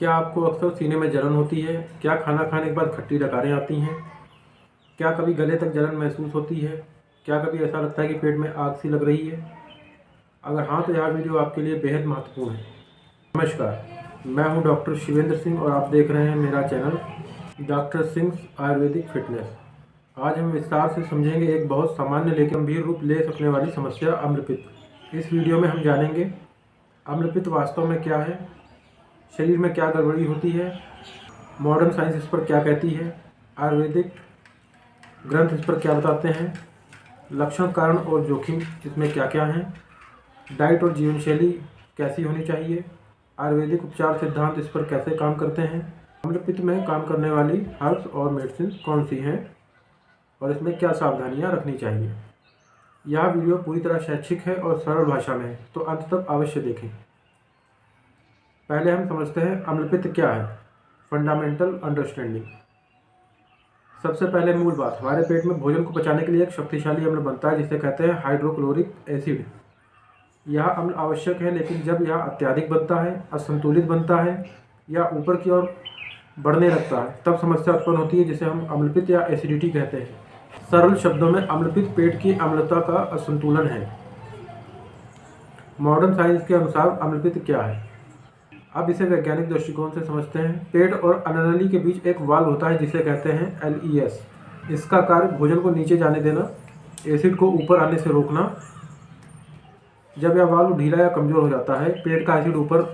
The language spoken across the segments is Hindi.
क्या आपको अक्सर सीने में जलन होती है? क्या खाना खाने के बाद खट्टी डकारें आती हैं? क्या कभी गले तक जलन महसूस होती है? क्या कभी ऐसा लगता है कि पेट में आग सी लग रही है? अगर हाँ तो यह वीडियो आपके लिए बेहद महत्वपूर्ण है। नमस्कार, मैं हूं डॉक्टर शिवेंद्र सिंह और आप देख रहे हैं मेरा channel doctor Singh Ayurvedic fitness. आज हम विस्तार से समझेंगे एक बहुत सामान्य लेकिन गंभीर रूप ले सकने वाली समस्या अम्लपित्त। इस वीडियो में हम जानेंगे अम्लपित्त वास्तव में क्या है, शरीर में क्या गड़बड़ी होती है, मॉडर्न साइंस इस पर क्या कहती है, आयुर्वेदिक ग्रंथ इस पर क्या बताते हैं, लक्षण, कारण और जोखिम इसमें क्या क्या हैं, डाइट और जीवन शैली कैसी होनी चाहिए, आयुर्वेदिक उपचार सिद्धांत इस पर कैसे काम करते हैं, अम्लपित्त में काम करने वाली हर्ब्स और मेडिसिन कौन सी हैं और इसमें क्या सावधानियां रखनी चाहिए। यह वीडियो पूरी तरह शैक्षिक है और सरल भाषा में है, तो अंत तक अवश्य देखें। पहले हम समझते हैं अम्लपित्त क्या है। Fundamental understanding. सबसे पहले मूल बात, हमारे पेट में भोजन को पचाने के लिए एक शक्तिशाली अम्ल बनता है जिसे कहते हैं हाइड्रोक्लोरिक एसिड। यह अम्ल आवश्यक है, लेकिन जब यह अत्यधिक बनता है, असंतुलित बनता है या ऊपर की ओर बढ़ने लगता है तब समस्या उत्पन्न होती है जिसे हम अम्लपित्त या एसिडिटी कहते हैं। सरल शब्दों में अम्लपित्त पेट की अम्लता का असंतुलन है। मॉडर्न साइंस के अनुसार अम्लपित्त क्या है, अब इसे वैज्ञानिक दृष्टिकोण से समझते हैं। पेट और अन्ननली के बीच एक वाल्व होता है जिसे कहते हैं LES। इसका कार्य भोजन को नीचे जाने देना, एसिड को ऊपर आने से रोकना। जब यह वाल्व ढीला या कमजोर हो जाता है, पेट का एसिड ऊपर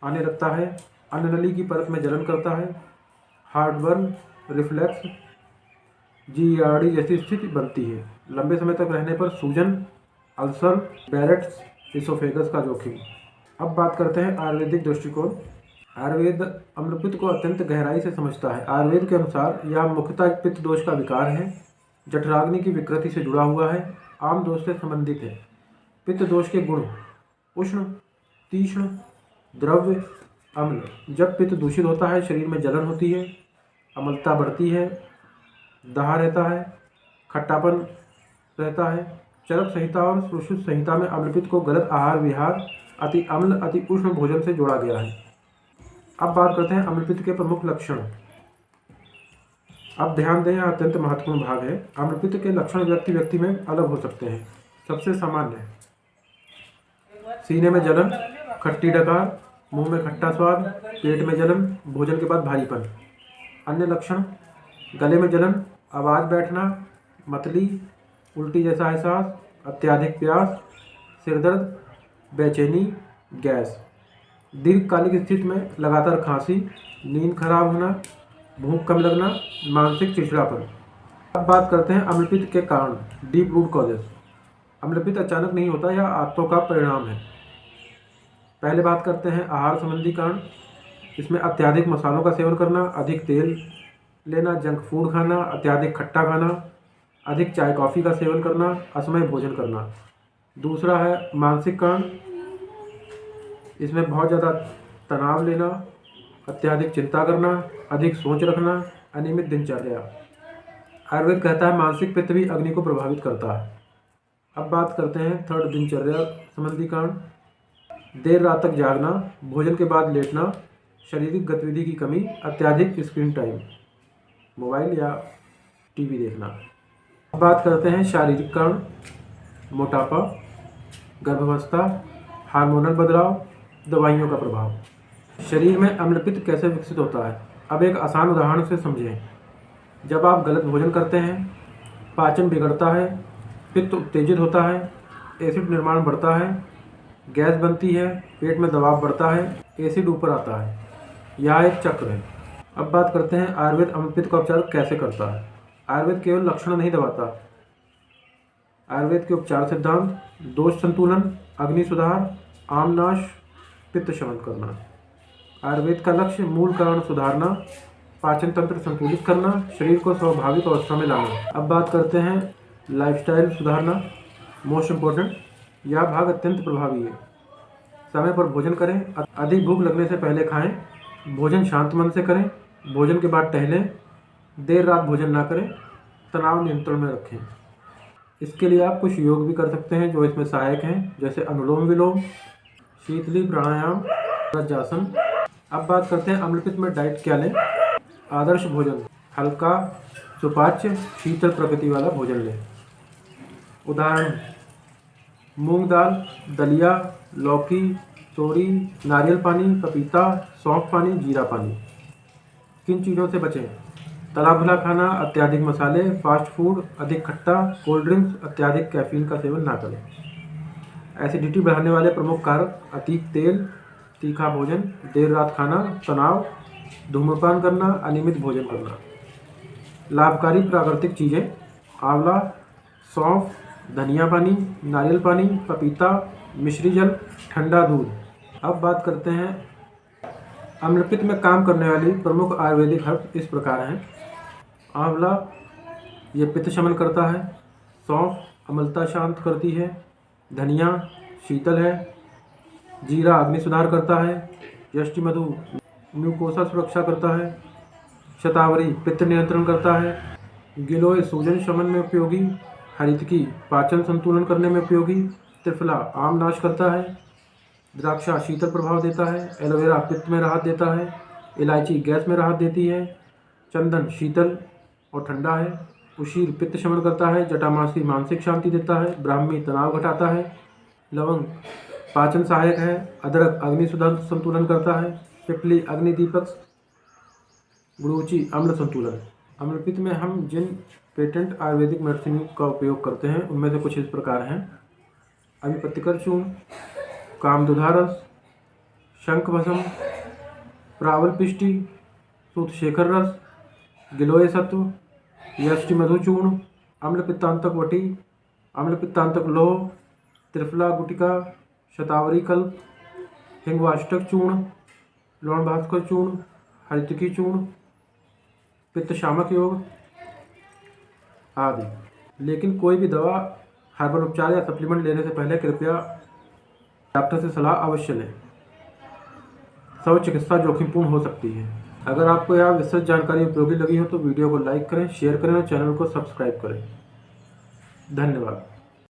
आने लगता है, अन्ननली की परत में जलन करता है, हार्टबर्न, रिफ्लक्स, GERD जैसी स्थिति बनती है। लंबे समय तक रहने पर सूजन, अल्सर, बैरेट्स इसोफेगस का जोखिम। अब बात करते हैं आयुर्वेदिक दृष्टिकोण। आयुर्वेद अम्लपित्त को अत्यंत गहराई से समझता है। आयुर्वेद के अनुसार यह मुख्यतः एक पित्त दोष का विकार है, जठराग्नि की विकृति से जुड़ा हुआ है, आम दोष से संबंधित है। पित्त दोष के गुण: उष्ण, तीक्ष्ण, द्रव्य, अम्ल। जब पित्त दूषित होता है, शरीर में जलन होती है, अम्लता बढ़ती है, दाह रहता है, खट्टापन रहता है। चरक संहिता और सुश्रुत संहिता में अम्लपित्त को गलत आहार विहार, अति अम्ल, अति उष्ण भोजन से जोड़ा गया है। अब बात करते हैं अम्लपित्त के प्रमुख लक्षण। अब ध्यान दें, यह अत्यंत महत्वपूर्ण भाग है। अम्लपित्त के लक्षण व्यक्ति व्यक्ति में अलग हो सकते हैं। सबसे सामान्य: सीने में जलन, खट्टी डकार, मुंह में खट्टा स्वाद, पेट में जलन, भोजन के बाद भारीपन। अन्य लक्षण: गले में जलन, आवाज़ बैठना, मतली, उल्टी जैसा एहसास, अत्यधिक प्यास, सिरदर्द, बेचैनी, गैस। दीर्घकालिक स्थिति में लगातार खांसी, नींद खराब होना, भूख कम लगना, मानसिक चिड़चिड़ापन। अब बात करते हैं अम्लपित्त के कारण, डीप रूट कॉजेस। अम्लपित्त अचानक नहीं होता, यह आदतों का परिणाम है। पहले बात करते हैं आहार संबंधी कारण। इसमें अत्यधिक मसालों का सेवन करना, अधिक तेल लेना, जंक फूड खाना, अत्यधिक खट्टा खाना, अधिक चाय कॉफ़ी का सेवन करना, असमय भोजन करना। दूसरा है मानसिक कारण। इसमें बहुत ज़्यादा तनाव लेना, अत्यधिक चिंता करना, अधिक सोच रखना, अनियमित दिनचर्या। आयुर्वेद कहता है मानसिक पित्त भी अग्नि को प्रभावित करता है। अब बात करते हैं थर्ड, दिनचर्या संबंधी कारण। देर रात तक जागना, भोजन के बाद लेटना, शारीरिक गतिविधि की कमी, अत्यधिक स्क्रीन टाइम, मोबाइल या टीवी देखना। अब बात करते हैं शारीरिक कारण। मोटापा, गर्भावस्था, हार्मोनल बदलाव, दवाइयों का प्रभाव। शरीर में अम्लपित्त कैसे विकसित होता है, अब एक आसान उदाहरण से समझें। जब आप गलत भोजन करते हैं, पाचन बिगड़ता है, पित्त उत्तेजित होता है, एसिड निर्माण बढ़ता है, गैस बनती है, पेट में दबाव बढ़ता है, एसिड ऊपर आता है। यह एक चक्र है। अब बात करते हैं आयुर्वेद अम्लपित्त का उपचार कैसे करता है। आयुर्वेद केवल लक्षण नहीं दबाता। आयुर्वेद के उपचार सिद्धांत: दोष संतुलन, अग्नि सुधार, आमनाश, पित्त शमन करना। आयुर्वेद का लक्ष्य मूल कारण सुधारना, पाचन तंत्र संतुलित करना, शरीर को स्वाभाविक अवस्था में लाना। अब बात करते हैं लाइफस्टाइल सुधारना, मोस्ट इम्पोर्टेंट। यह भाग अत्यंत प्रभावी है। समय पर भोजन करें, अधिक भूख लगने से पहले खाएं, भोजन शांत मन से करें, भोजन के बाद टहलें, देर रात भोजन ना करें, तनाव नियंत्रण में रखें। इसके लिए आप कुछ योग भी कर सकते हैं जो इसमें सहायक हैं, जैसे अनुलोम विलोम, शीतली प्राणायाम, वज्रासन। अब बात करते हैं अम्लपित्त में डाइट क्या लें। आदर्श भोजन: हल्का, सुपाच्य, शीतल प्रकृति वाला भोजन लें। उदाहरण: मूंग दाल, दलिया, लौकी, तोरी, नारियल पानी, पपीता, सौंफ पानी, जीरा पानी। किन चीज़ों से बचें? तला भुना खाना, अत्यधिक मसाले, फास्ट फूड, अधिक खट्टा, कोल्ड ड्रिंक्स, अत्यधिक कैफीन का सेवन ना करें। एसिडिटी बढ़ाने वाले प्रमुख कारक: अधिक तेल, तीखा भोजन, देर रात खाना, तनाव, धूम्रपान करना, अनियमित भोजन करना। लाभकारी प्राकृतिक चीज़ें: आंवला, सौंफ, धनिया पानी, नारियल पानी, पपीता, मिश्री जल, ठंडा दूध। अब बात करते हैं अम्लपित्त में काम करने वाली प्रमुख आयुर्वेदिक हर्ब इस प्रकार हैं। आंवला ये पित्त शमन करता है। सौंफ अम्लता शांत करती है। धनिया शीतल है। जीरा अग्नि सुधार करता है। यष्टि मधु म्यूकोसा सुरक्षा करता है। शतावरी पित्त नियंत्रण करता है। गिलोय सूजन शमन में उपयोगी। हरितकी पाचन संतुलन करने में उपयोगी। त्रिफला आम नाश करता है। द्राक्षा शीतल प्रभाव देता है। एलोवेरा पित्त में राहत देता है। इलायची गैस में राहत देती है। चंदन शीतल और ठंडा है। उशीर पित्त शमन करता है। जटामासी मानसिक शांति देता है। ब्राह्मी तनाव घटाता है। लवंग पाचन सहायक है। अदरक अग्नि संतुलन करता है। पिपली अग्नि दीपक। गुड़ूची अम्ल संतुलन। अम्लपित्त में हम जिन पेटेंट आयुर्वेदिक मेडिसिन का उपयोग करते हैं उनमें से कुछ इस प्रकार हैं। अभिपतिकर चूर्ण, कामदुधारस, शंखभस्म, प्रावल पिष्टि, सूतशेखर रस, गिलोय सत्व, यष्टि मधु चूर्ण, अम्लपित्तांतक वटी, अम्लपित्तांतक लोह, त्रिफला गुटिका, शतावरी कल्प, हिंगवाष्टक चूर्ण, लौणभास्कर चूर्ण, हरितकी चूर्ण, पित्त शामक योग आदि। लेकिन कोई भी दवा, हर्बल उपचार या सप्लीमेंट लेने से पहले कृपया डॉक्टर से सलाह अवश्य लें। शव चिकित्सा जोखिमपूर्ण हो सकती है। अगर आपको यह विस्तृत जानकारी उपयोगी लगी हो तो वीडियो को लाइक करें, शेयर करें और चैनल को सब्सक्राइब करें। धन्यवाद।